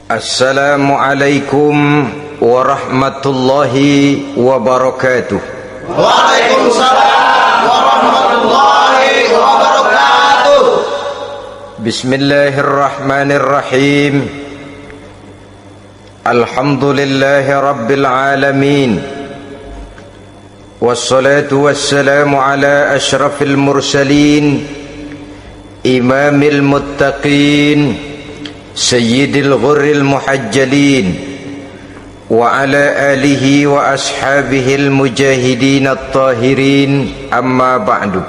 Assalamualaikum warahmatullahi wabarakatuh. Waalaikumsalam warahmatullahi wabarakatuh. Bismillahirrahmanirrahim. Alhamdulillahi rabbil alamin. Wassalatu wassalamu ala ashrafil mursalin, imamil muttaqin, sayyidil ghurril muhajjalin, wa ala alihi wa ashabihil mujahidin at-tahirin, amma ba'du.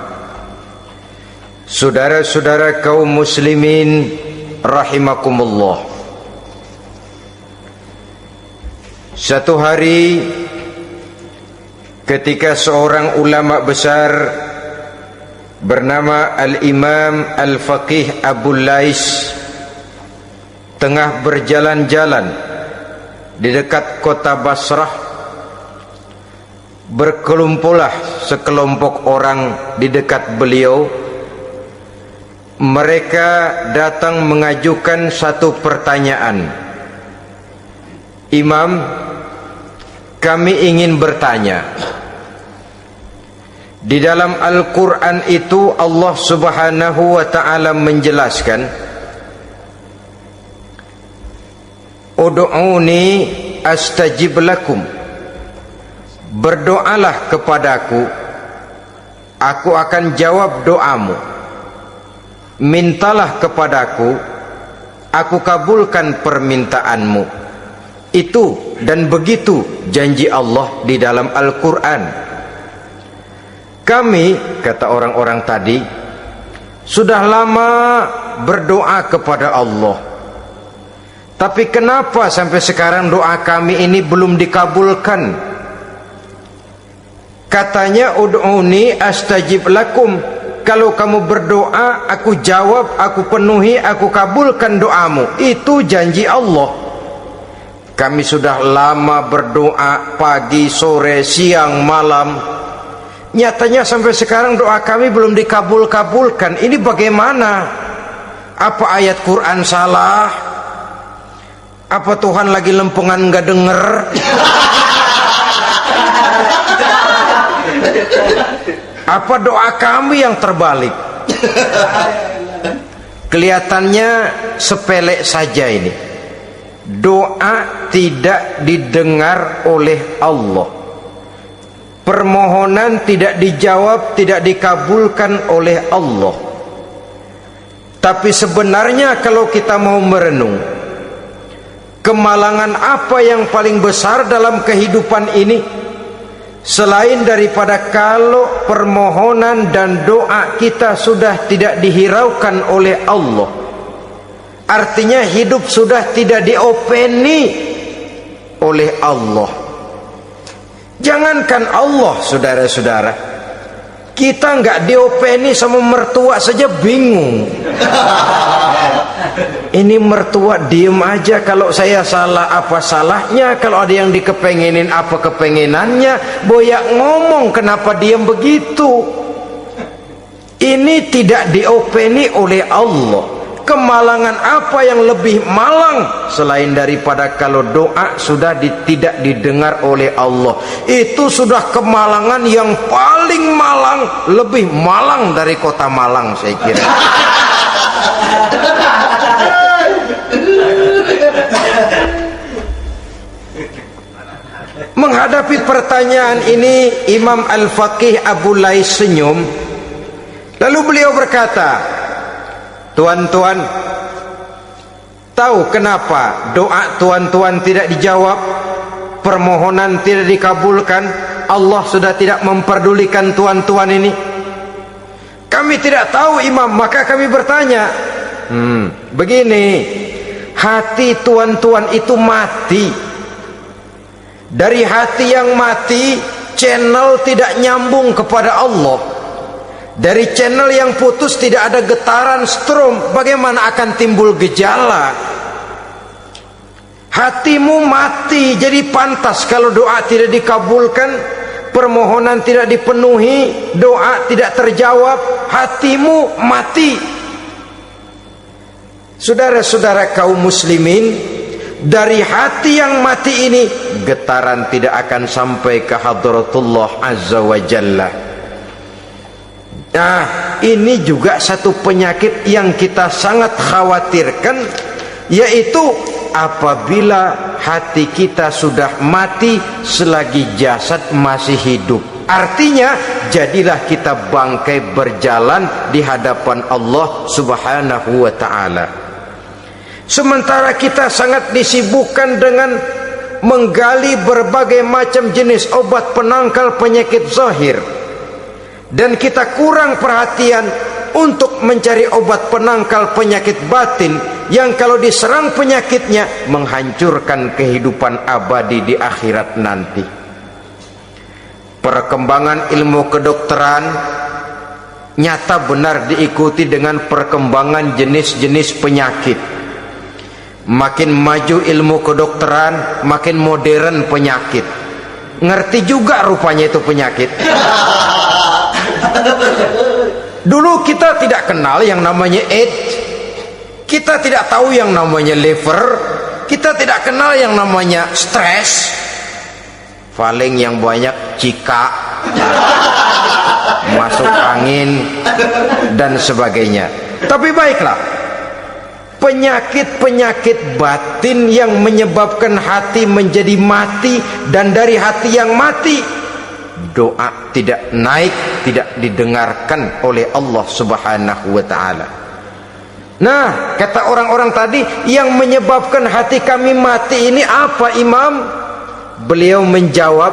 Saudara-saudara kaum muslimin rahimakumullah. Satu hari ketika seorang ulama besar bernama Al-Imam Al-Faqih Abu Lais tengah berjalan-jalan di dekat kota Basrah, berkelumpulah sekelompok orang di dekat beliau. Mereka datang mengajukan satu pertanyaan. Imam, kami ingin bertanya. Di dalam Al-Quran itu Allah Subhanahu wa ta'ala menjelaskan, Ud'uni astajib lakum, berdoalah kepadaku, aku akan jawab doamu. Mintalah kepadaku, aku kabulkan permintaanmu. Itu dan begitu janji Allah di dalam Al-Quran. Kami, kata orang-orang tadi, sudah lama berdoa kepada Allah, tapi kenapa sampai sekarang doa kami ini belum dikabulkan? Katanya, ud'uni astajib lakum, kalau kamu berdoa aku jawab, aku penuhi, aku kabulkan doamu. Itu janji Allah. Kami sudah lama berdoa pagi, sore, siang, malam, nyatanya sampai sekarang doa kami belum dikabulkan. Ini bagaimana? Apa ayat Quran salah? Apa Tuhan lagi lempengan nggak denger? Apa doa kami yang terbalik? Kelihatannya sepele saja ini. Doa tidak didengar oleh Allah. Permohonan tidak dijawab, tidak dikabulkan oleh Allah. Tapi sebenarnya kalau kita mau merenung, kemalangan apa yang paling besar dalam kehidupan ini selain daripada kalau permohonan dan doa kita sudah tidak dihiraukan oleh Allah? Artinya hidup sudah tidak diopeni oleh Allah. Jangankan Allah, saudara-saudara, kita nggak diopeni sama mertua saja bingung. Ini mertua diem aja, kalau saya salah apa salahnya, kalau ada yang dikepengenin apa kepengenannya, boyak ngomong kenapa diem begitu. Ini tidak diopeni oleh Allah. Kemalangan apa yang lebih malang selain daripada kalau doa sudah tidak didengar oleh Allah? Itu sudah kemalangan yang paling malang, lebih malang dari kota Malang saya kira. Menghadapi pertanyaan ini, Imam Al-Faqih Abu Lais senyum. Lalu beliau berkata, tuan-tuan, tahu kenapa doa tuan-tuan tidak dijawab, permohonan tidak dikabulkan? Allah sudah tidak memperdulikan tuan-tuan ini. Kami tidak tahu, Imam, maka kami bertanya. Begini, hati tuan-tuan itu mati. Dari hati yang mati, channel tidak nyambung kepada Allah. Dari channel yang putus tidak ada getaran strom, bagaimana akan timbul gejala? Hatimu mati, jadi pantas kalau doa tidak dikabulkan, permohonan tidak dipenuhi, doa tidak terjawab, hatimu mati. Saudara-saudara kaum muslimin, dari hati yang mati ini, getaran tidak akan sampai ke hadratullah azza wa jalla. Nah, ini juga satu penyakit yang kita sangat khawatirkan, yaitu apabila hati kita sudah mati selagi jasad masih hidup. Artinya, jadilah kita bangkai berjalan di hadapan Allah subhanahu wa ta'ala. Sementara kita sangat disibukkan dengan menggali berbagai macam jenis obat penangkal penyakit zahir, dan kita kurang perhatian untuk mencari obat penangkal penyakit batin yang kalau diserang penyakitnya menghancurkan kehidupan abadi di akhirat nanti. Perkembangan ilmu kedokteran nyata benar diikuti dengan perkembangan jenis-jenis penyakit. Makin maju ilmu kedokteran, makin modern penyakit. Ngerti juga rupanya itu penyakit. Dulu kita tidak kenal yang namanya AIDS, kita tidak tahu yang namanya liver, kita tidak kenal yang namanya stres, paling yang banyak cika, masuk angin dan sebagainya. Tapi baiklah, penyakit-penyakit batin yang menyebabkan hati menjadi mati, dan dari hati yang mati doa tidak naik, tidak didengarkan oleh Allah subhanahu wa ta'ala. Nah, kata orang-orang tadi, yang menyebabkan hati kami mati ini apa, Imam? Beliau menjawab,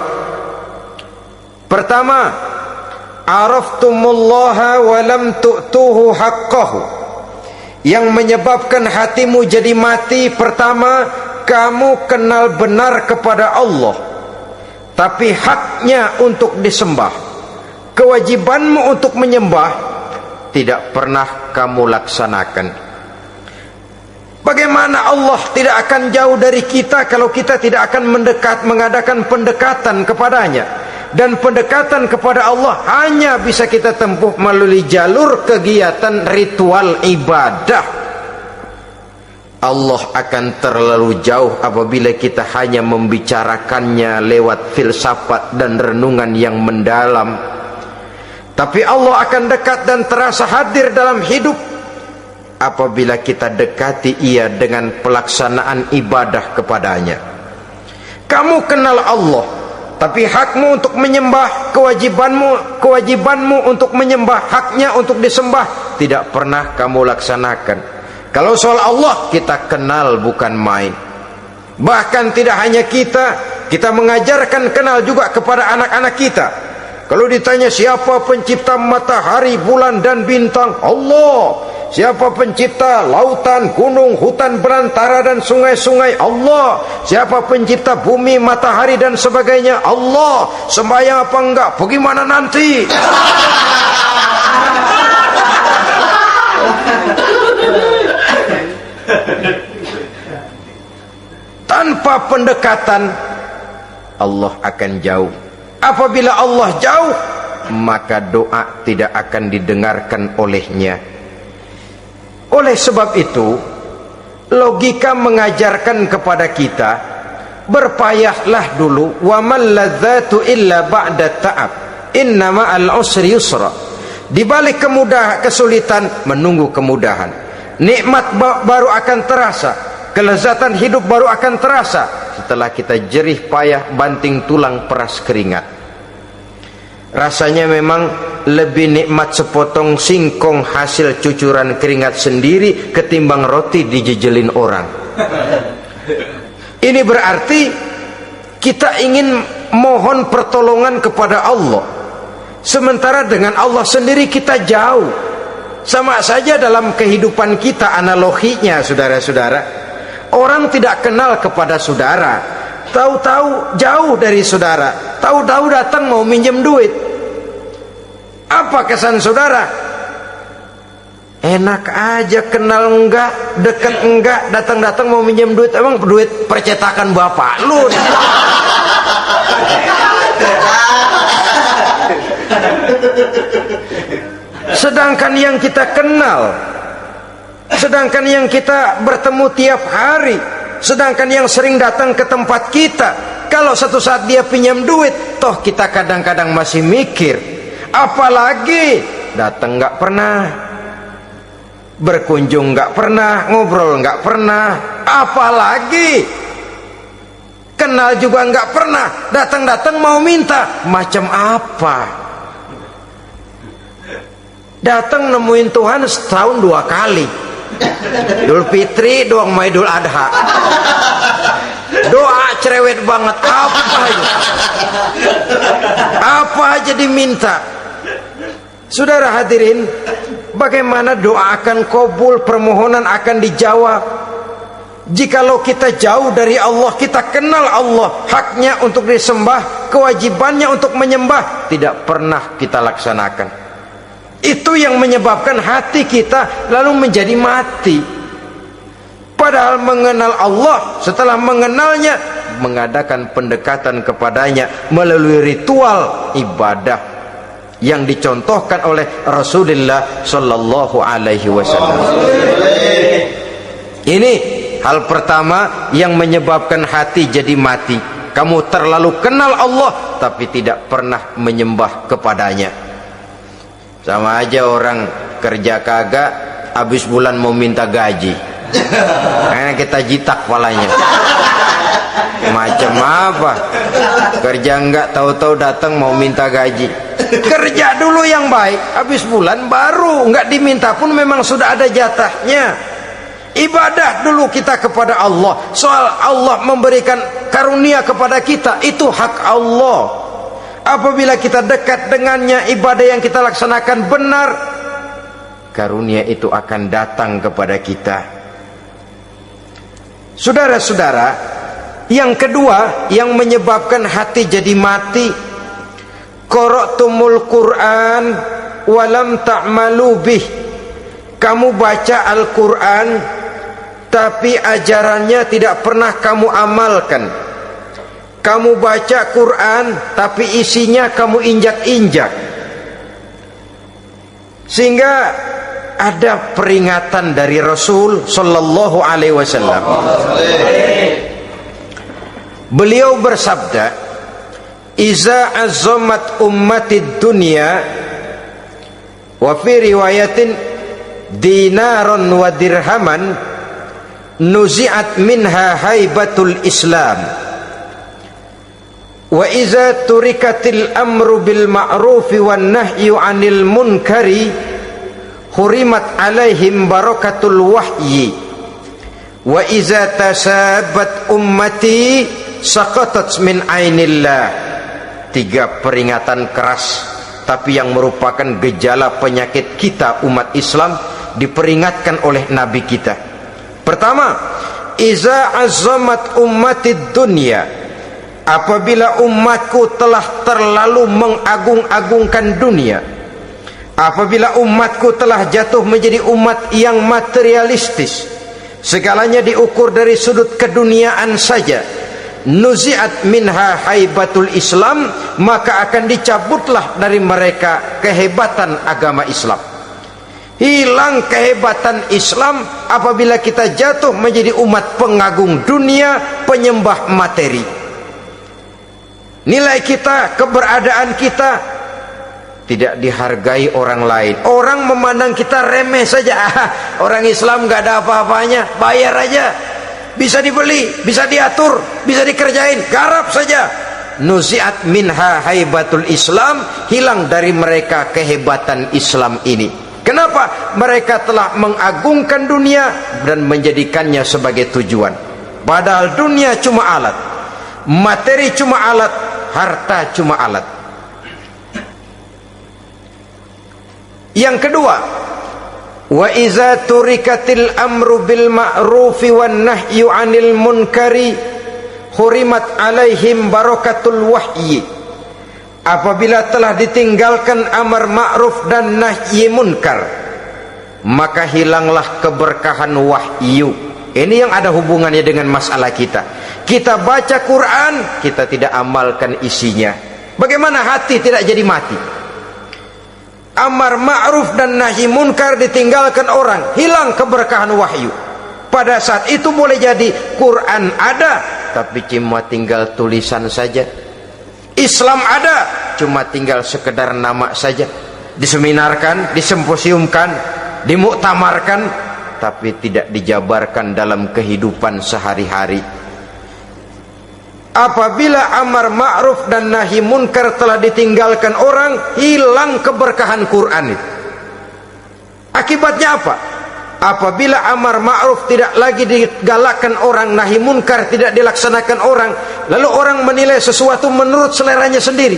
pertama, araftumullaha wa lam tu'tuhu haqqahu. Yang menyebabkan hatimu jadi mati, pertama, kamu kenal benar kepada Allah, tapi haknya untuk disembah, kewajibanmu untuk menyembah, tidak pernah kamu laksanakan. Bagaimana Allah tidak akan jauh dari kita kalau kita tidak akan mengadakan pendekatan kepadanya? Dan pendekatan kepada Allah hanya bisa kita tempuh melalui jalur kegiatan ritual ibadah. Allah akan terlalu jauh apabila kita hanya membicarakannya lewat filsafat dan renungan yang mendalam. Tapi Allah akan dekat dan terasa hadir dalam hidup apabila kita dekati Ia dengan pelaksanaan ibadah kepadanya. Kamu kenal Allah, tapi hakmu untuk menyembah, kewajibanmu untuk menyembah, haknya untuk disembah, tidak pernah kamu laksanakan. Kalau soal Allah kita kenal bukan main. Bahkan tidak hanya kita mengajarkan kenal juga kepada anak-anak kita. Kalau ditanya siapa pencipta matahari, bulan dan bintang, Allah. Siapa pencipta lautan, gunung, hutan belantara dan sungai-sungai, Allah. Siapa pencipta bumi, matahari dan sebagainya, Allah. Sembahyang apa enggak? Bagaimana nanti? Tanpa pendekatan Allah akan jauh. Apabila Allah jauh, maka doa tidak akan didengarkan olehnya. Oleh sebab itu, logika mengajarkan kepada kita, berpayahlah dulu, wa mal ladzatu illa ba'da ta'ab, innama al-usri yusra. Di balik kesulitan menunggu kemudahan. Nikmat baru akan terasa, kelezatan hidup baru akan terasa setelah kita jerih payah banting tulang peras keringat. Rasanya memang lebih nikmat sepotong singkong hasil cucuran keringat sendiri ketimbang roti dijejelin orang. Ini berarti kita ingin mohon pertolongan kepada Allah, sementara dengan Allah sendiri kita jauh. Sama saja dalam kehidupan kita analoginya, saudara-saudara. Orang tidak kenal kepada saudara, tahu-tahu jauh dari saudara, tahu-tahu datang mau minjem duit. Apa kesan saudara? Enak aja, kenal enggak, dekat enggak, datang-datang mau minjem duit. Emang duit percetakan bapak lu? Sedangkan yang kita kenal, sedangkan yang kita bertemu tiap hari, Sedangkan yang sering datang ke tempat kita, kalau satu saat dia pinjam duit, toh kita kadang-kadang masih mikir. Apalagi datang nggak pernah, berkunjung nggak pernah, ngobrol nggak pernah, apalagi kenal juga nggak pernah, datang-datang mau minta. Macam apa? Datang nemuin Tuhan setahun 2 kali, Idul Fitri doang sama Idul Adha. Doa cerewet banget, apa aja diminta. Saudara hadirin, bagaimana doa akan kabul, permohonan akan dijawab? Jikalau kita jauh dari Allah, kita kenal Allah, haknya untuk disembah, kewajibannya untuk menyembah, tidak pernah kita laksanakan. Itu yang menyebabkan hati kita lalu menjadi mati. Padahal mengenal Allah, setelah mengenalnya, mengadakan pendekatan kepadanya melalui ritual ibadah yang dicontohkan oleh Rasulullah Sallallahu Alaihi Wasallam. Ini hal pertama yang menyebabkan hati jadi mati. Kamu terlalu kenal Allah tapi tidak pernah menyembah kepadanya. Sama aja orang kerja kagak, habis bulan mau minta gaji, karena kita jitak kepalanya. Macam apa? Kerja enggak, tahu-tahu datang mau minta gaji. Kerja dulu yang baik, habis bulan baru enggak diminta pun memang sudah ada jatahnya. Ibadah dulu kita kepada Allah. Soal Allah memberikan karunia kepada kita, itu hak Allah. Apabila kita dekat dengannya, ibadah yang kita laksanakan benar, karunia itu akan datang kepada kita. Saudara-saudara, yang kedua yang menyebabkan hati jadi mati, qara'tumul Qur'an walam ta'malu bih. Kamu baca Al-Quran tapi ajarannya tidak pernah kamu amalkan. Kamu baca Quran tapi isinya kamu injak-injak. Sehingga ada peringatan dari Rasul Sallallahu Alaihi Wasallam. Beliau bersabda, "Iza azzamat ummatid dunya wa fi riwayatin dinaron wa dirhaman nuzi'at minha haibatul Islam. Wa iza turikatil amru bil ma'rufi wan nahyu 'anil munkari hurimat 'alaihim barakatul wahyi. Wa iza tasabat ummati saqatat min 'ainillah." 3 peringatan keras tapi yang merupakan gejala penyakit kita umat Islam diperingatkan oleh Nabi kita. Pertama, iza azzamat ummatid dunya, apabila umatku telah terlalu mengagung-agungkan dunia, apabila umatku telah jatuh menjadi umat yang materialistis, segalanya diukur dari sudut keduniaan saja, nuzi'at minha haibatul Islam, maka akan dicabutlah dari mereka kehebatan agama Islam. Hilang kehebatan Islam apabila kita jatuh menjadi umat pengagung dunia, penyembah materi. Nilai kita, keberadaan kita tidak dihargai orang lain. Orang memandang kita remeh saja. Orang Islam gak ada apa-apanya, bayar aja, bisa dibeli, bisa diatur, bisa dikerjain, garap saja. Nuzi'at minha haibatul Islam, hilang dari mereka kehebatan Islam ini. Kenapa? Mereka telah mengagungkan dunia dan menjadikannya sebagai tujuan. Padahal dunia cuma alat, materi cuma alat, harta cuma alat. Yang kedua, wa iza turikatil amru bil ma'rufi wan nahyu 'anil munkari hurimat 'alaihim barakatul wahyi. Apabila telah ditinggalkan amar ma'ruf dan nahi munkar, maka hilanglah keberkahan wahyu. Ini yang ada hubungannya dengan masalah kita. Kita baca Quran, kita tidak amalkan isinya. Bagaimana hati tidak jadi mati? Amar ma'ruf dan nahi munkar ditinggalkan orang, hilang keberkahan wahyu. Pada saat itu boleh jadi Quran ada, tapi cuma tinggal tulisan saja. Islam ada, cuma tinggal sekedar nama saja. Diseminarkan, disimposiumkan, dimuktamarkan, tapi tidak dijabarkan dalam kehidupan sehari-hari. Apabila amar ma'ruf dan nahi munkar telah ditinggalkan orang, hilang keberkahan Quran itu. Akibatnya apa? Apabila amar ma'ruf tidak lagi digalakkan orang, nahi munkar tidak dilaksanakan orang, lalu orang menilai sesuatu menurut seleranya sendiri.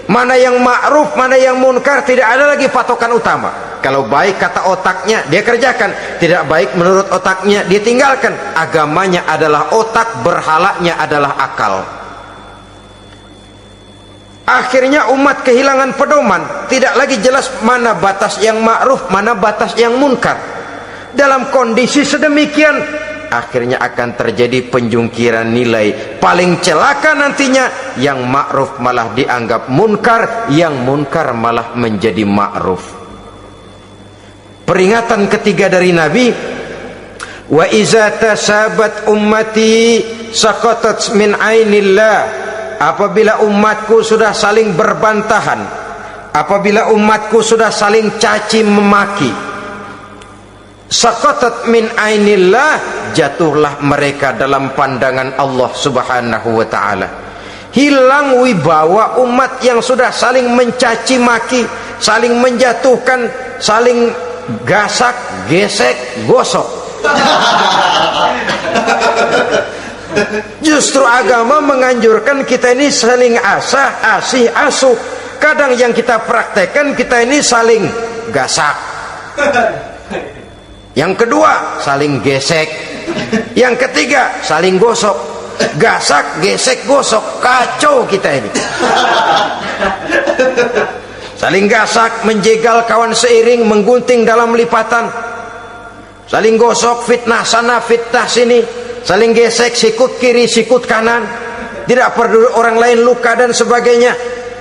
Mana yang ma'ruf, mana yang munkar, tidak ada lagi patokan utama. Kalau baik kata otaknya, dia kerjakan. Tidak baik menurut otaknya, dia tinggalkan. Agamanya adalah otak, berhalanya adalah akal. Akhirnya umat kehilangan pedoman. Tidak lagi jelas mana batas yang ma'ruf, mana batas yang munkar. Dalam kondisi sedemikian, akhirnya akan terjadi penjungkiran nilai. Paling celaka nantinya, yang ma'ruf malah dianggap munkar, yang munkar malah menjadi ma'ruf. Peringatan ketiga dari Nabi, wa iza tasabat ummati saqatat min ainillah. Apabila umatku sudah saling berbantahan, apabila umatku sudah saling caci memaki, saqatat min ainillah, jatuhlah mereka dalam pandangan Allah Subhanahu wa ta'ala. Hilang wibawa umat yang sudah saling mencaci maki, saling menjatuhkan, saling gasak, gesek, gosok. Justru agama menganjurkan kita ini saling asah, asih, asuh. Kadang yang kita praktekkan, kita ini saling gasak. Yang kedua, saling gesek. Yang ketiga, saling gosok. Gasak, gesek, gosok. Kacau kita ini. Saling gasak, menjegal kawan seiring, menggunting dalam lipatan. Saling gosok, fitnah sana, fitnah sini. Saling gesek, sikut kiri, sikut kanan. Tidak perlu orang lain luka dan sebagainya.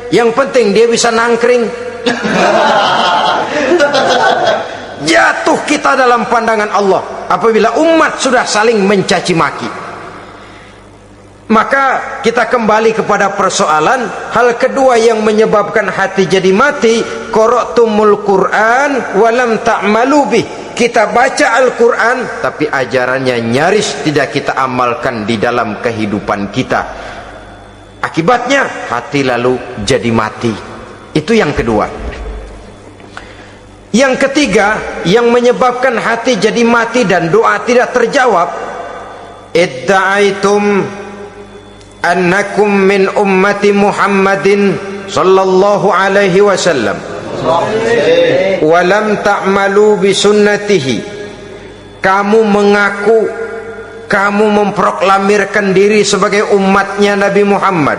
Yang penting dia bisa nangkring. Jatuh kita dalam pandangan Allah apabila umat sudah saling mencaci maki. Maka kita kembali kepada persoalan hal kedua yang menyebabkan hati jadi mati, qara'tumul Quran walam ta'malu bih. Kita baca Al-Quran tapi ajarannya nyaris tidak kita amalkan di dalam kehidupan kita. Akibatnya hati lalu jadi mati. Itu yang kedua. Yang ketiga yang menyebabkan hati jadi mati dan doa tidak terjawab, idda'aitum annakum min ummati Muhammadin sallallahu alaihi wasallam wa lam ta'malu bi sunnatihi. Kamu mengaku, kamu memproklamirkan diri sebagai umatnya Nabi Muhammad,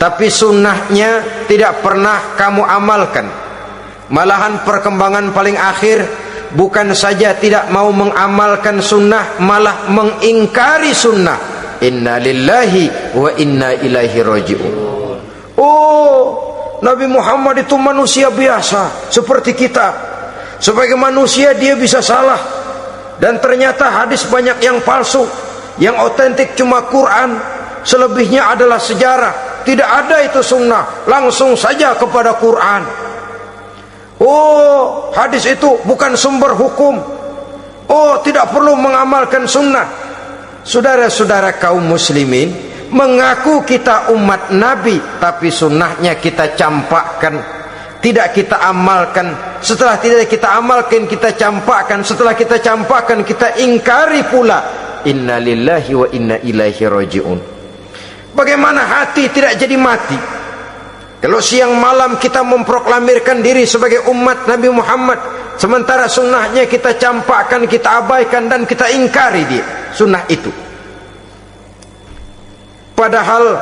tapi sunnahnya tidak pernah kamu amalkan. Malahan perkembangan paling akhir bukan saja tidak mau mengamalkan sunnah, malah mengingkari sunnah. Inna lillahi wa inna ilaihi raji'un. Oh, Nabi Muhammad itu manusia biasa seperti kita. Sebagai manusia dia bisa salah. Dan ternyata hadis banyak yang palsu. Yang otentik cuma Quran, selebihnya adalah sejarah. Tidak ada itu sunnah, langsung saja kepada Quran. Oh, hadis itu bukan sumber hukum. Oh, tidak perlu mengamalkan sunnah. Saudara-saudara kaum muslimin, mengaku kita umat Nabi, tapi sunnahnya kita campakkan, tidak kita amalkan. Setelah tidak kita amalkan, kita campakkan. Setelah kita campakkan, kita ingkari pula. Inna lillahi wa inna ilaihi raji'un. Bagaimana hati tidak jadi mati? Kalau siang malam kita memproklamirkan diri sebagai umat Nabi Muhammad, sementara sunnahnya kita campakkan, kita abaikan, dan kita ingkari dia sunnah itu. Padahal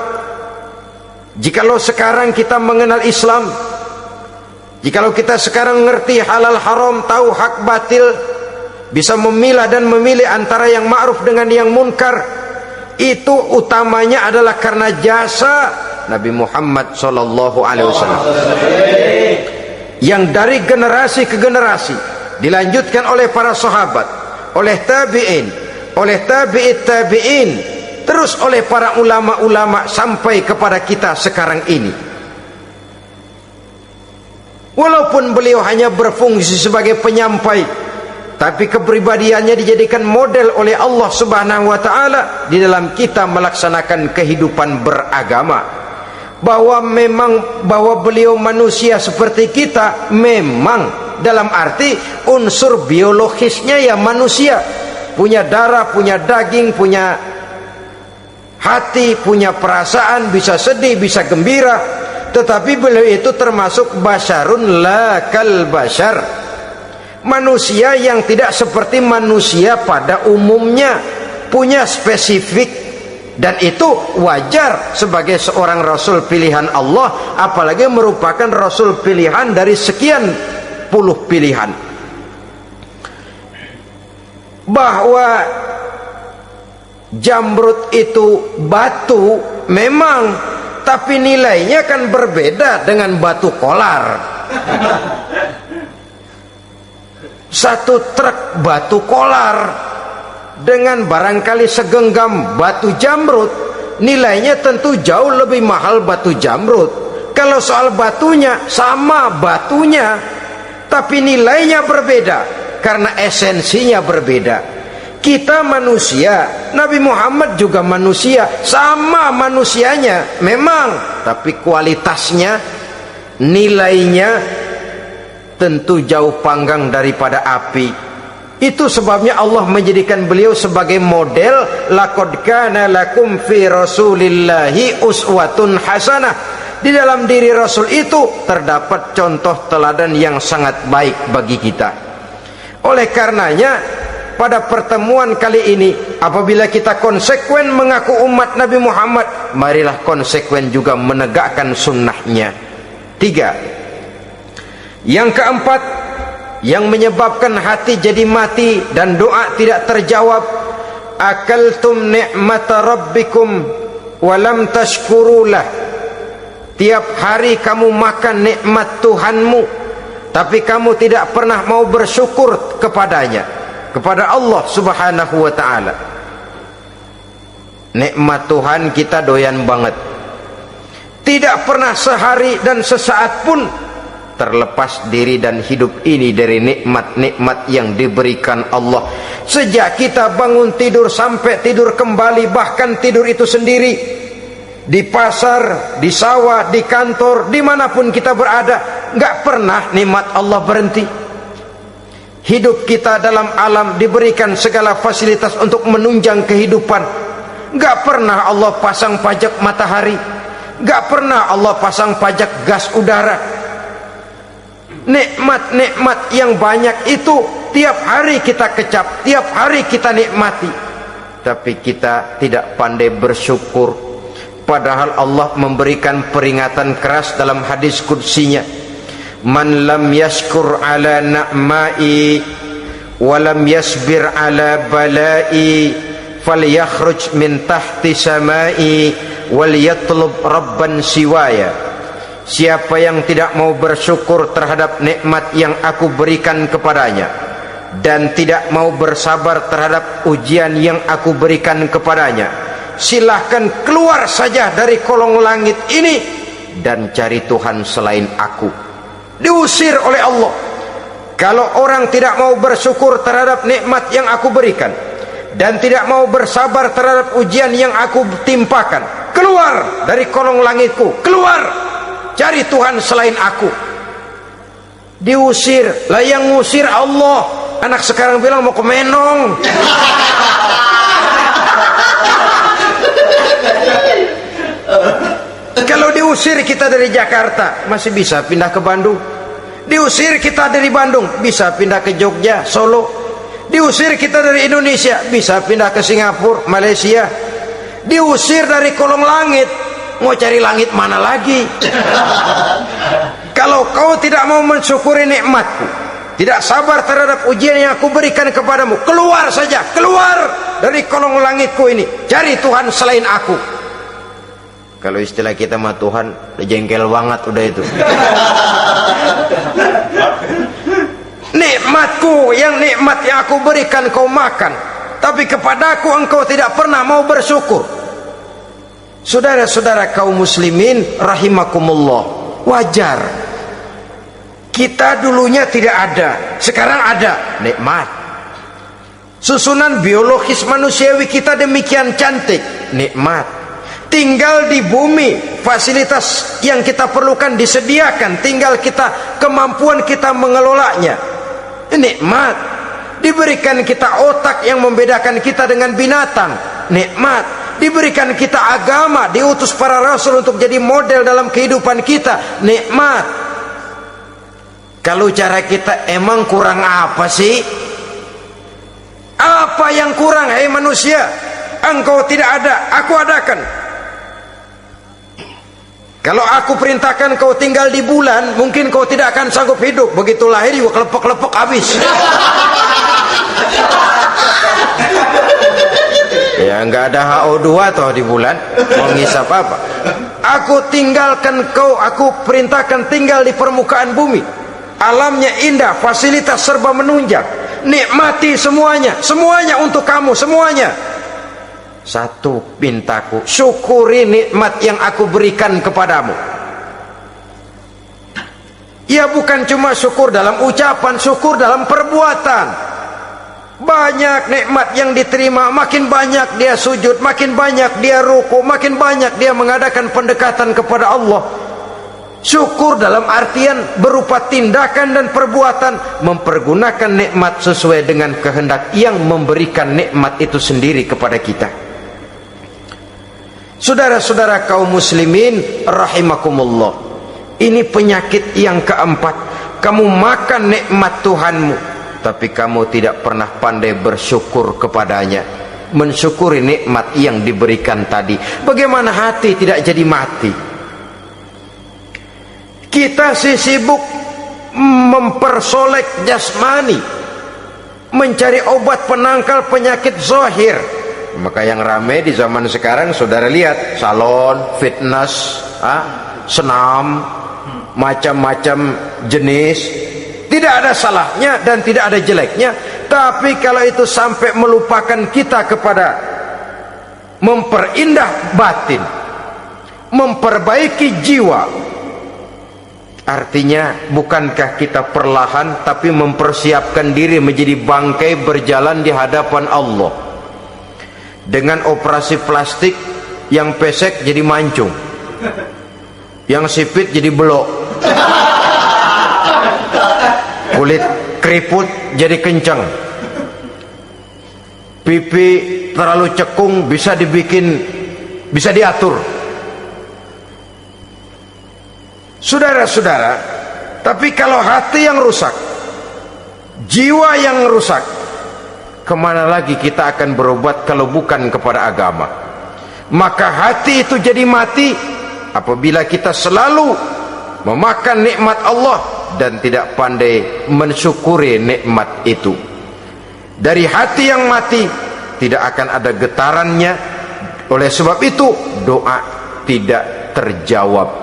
jikalau sekarang kita mengenal Islam, jikalau kita sekarang ngerti halal haram, tahu hak batil, bisa memilah dan memilih antara yang ma'ruf dengan yang munkar, itu utamanya adalah karena jasa Nabi Muhammad sallallahu alaihi wasallam yang dari generasi ke generasi dilanjutkan oleh para sahabat, oleh tabi'in, oleh tabi'it tabi'in, terus oleh para ulama-ulama sampai kepada kita sekarang ini. Walaupun beliau hanya berfungsi sebagai penyampai, tapi kepribadiannya dijadikan model oleh Allah Subhanahu wa taala di dalam kita melaksanakan kehidupan beragama. Bahwa beliau manusia seperti kita, memang dalam arti unsur biologisnya ya manusia, punya darah, punya daging, punya hati, punya perasaan, bisa sedih, bisa gembira, tetapi beliau itu termasuk basyarun la kal basyar, manusia yang tidak seperti manusia pada umumnya, punya spesifik. Dan itu wajar sebagai seorang Rasul pilihan Allah, apalagi merupakan Rasul pilihan dari sekian puluh pilihan. Bahwa jamrud itu batu memang, tapi nilainya kan berbeda dengan batu kolar. Satu truk batu kolar dengan barangkali segenggam batu jamrud, nilainya tentu jauh lebih mahal batu jamrud. Kalau soal batunya, sama batunya, tapi nilainya berbeda karena esensinya berbeda. Kita manusia, Nabi Muhammad juga manusia, sama manusianya memang, tapi kualitasnya, nilainya tentu jauh panggang daripada api. Itu sebabnya Allah menjadikan beliau sebagai model. Laqad kana lakum fi rasulillahi uswatun hasanah. Di dalam diri Rasul itu terdapat contoh teladan yang sangat baik bagi kita. Oleh karenanya, pada pertemuan kali ini, apabila kita konsekuen mengaku umat Nabi Muhammad, marilah konsekuen juga menegakkan sunnahnya. 3. Yang keempat, yang menyebabkan hati jadi mati dan doa tidak terjawab, akaltum ni'mata rabbikum walam tashkurulah. Tiap hari kamu makan nikmat Tuhanmu, tapi kamu tidak pernah mau bersyukur kepadanya, kepada Allah Subhanahu wa ta'ala. Nikmat Tuhan kita doyan banget, tidak pernah sehari dan sesaat pun terlepas diri dan hidup ini dari nikmat-nikmat yang diberikan Allah. Sejak kita bangun tidur sampai tidur kembali, bahkan tidur itu sendiri, di pasar, di sawah, di kantor, dimanapun kita berada, nggak pernah nikmat Allah berhenti. Hidup kita dalam alam diberikan segala fasilitas untuk menunjang kehidupan. Nggak pernah Allah pasang pajak matahari, nggak pernah Allah pasang pajak gas udara. Nikmat-nikmat yang banyak itu tiap hari kita kecap, tiap hari kita nikmati, tapi kita tidak pandai bersyukur. Padahal Allah memberikan peringatan keras dalam hadis qudsinya, man lam yashkur ala na'mai wa lam yasbir ala balai falyakhruj min tahti samai wal yatlub rabban siwaya. Siapa yang tidak mau bersyukur terhadap nikmat yang aku berikan kepadanya dan tidak mau bersabar terhadap ujian yang aku berikan kepadanya, silahkan keluar saja dari kolong langit ini dan cari Tuhan selain aku. Diusir oleh Allah. Kalau orang tidak mau bersyukur terhadap nikmat yang aku berikan dan tidak mau bersabar terhadap ujian yang aku timpakan, keluar dari kolong langitku, keluar, cari Tuhan selain aku. Diusir. Lah yang ngusir Allah. Anak sekarang bilang mau ke Menong. Kalau diusir kita dari Jakarta, masih bisa pindah ke Bandung. Diusir kita dari Bandung, bisa pindah ke Jogja, Solo. Diusir kita dari Indonesia, bisa pindah ke Singapura, Malaysia. Diusir dari kolong langit, mau cari langit mana lagi? Kalau kau tidak mau mensyukuri nikmatku, tidak sabar terhadap ujian yang aku berikan kepadamu, keluar saja, keluar dari kolong langitku ini, cari Tuhan selain aku. Kalau istilah kita mah Tuhan, udah jengkel banget udah itu. Nikmatku, yang nikmat yang aku berikan kau makan, tapi kepadaku engkau tidak pernah mau bersyukur. Saudara-saudara kaum muslimin rahimakumullah, wajar. Kita dulunya tidak ada, sekarang ada nikmat. Susunan biologis manusiawi kita demikian cantik, nikmat. Tinggal di bumi, fasilitas yang kita perlukan disediakan, tinggal kita, kemampuan kita mengelolanya, nikmat. Diberikan kita otak yang membedakan kita dengan binatang, nikmat. Diberikan kita agama, diutus para rasul untuk jadi model dalam kehidupan kita, nikmat. Kalau cara kita emang kurang apa sih? Apa yang kurang, hai manusia? Engkau tidak ada, aku adakan. Kalau aku perintahkan kau tinggal di bulan, mungkin kau tidak akan sanggup hidup. Begitu lahir juga kelepek-kelepek habis. Ya nggak ada HO2 toh di bulan, mau ngisap apa? Aku tinggalkan kau, aku perintahkan tinggal di permukaan bumi. Alamnya indah, fasilitas serba menunjang. Nikmati semuanya, semuanya untuk kamu, semuanya. Satu pintaku, syukuri nikmat yang aku berikan kepadamu. Ya bukan cuma syukur dalam ucapan, syukur dalam perbuatan. Banyak nikmat yang diterima, makin banyak dia sujud, makin banyak dia ruku, makin banyak dia mengadakan pendekatan kepada Allah. Syukur dalam artian berupa tindakan dan perbuatan, mempergunakan nikmat sesuai dengan kehendak yang memberikan nikmat itu sendiri kepada kita. Saudara-saudara kaum muslimin rahimakumullah, ini penyakit yang keempat. Kamu makan nikmat Tuhanmu, tapi kamu tidak pernah pandai bersyukur kepadanya, mensyukuri nikmat yang diberikan tadi. Bagaimana hati tidak jadi mati? Kita sibuk mempersolek jasmani, mencari obat penangkal penyakit zahir. Maka yang ramai di zaman sekarang, saudara lihat, salon, fitness, senam, macam-macam jenis. Tidak ada salahnya dan tidak ada jeleknya. Tapi kalau itu sampai melupakan kita kepada memperindah batin, memperbaiki jiwa, artinya bukankah kita perlahan tapi mempersiapkan diri menjadi bangkai berjalan di hadapan Allah? Dengan operasi plastik, yang pesek jadi mancung, yang sipit jadi belok, kulit keriput jadi kencang, pipi terlalu cekung bisa dibikin, bisa diatur. Saudara-saudara, tapi kalau hati yang rusak, jiwa yang rusak, kemana lagi kita akan berobat kalau bukan kepada agama? Maka hati itu jadi mati apabila kita selalu memakan nikmat Allah dan tidak pandai mensyukuri nikmat itu. Dari hati yang mati tidak akan ada getarannya. Oleh sebab itu doa tidak terjawab.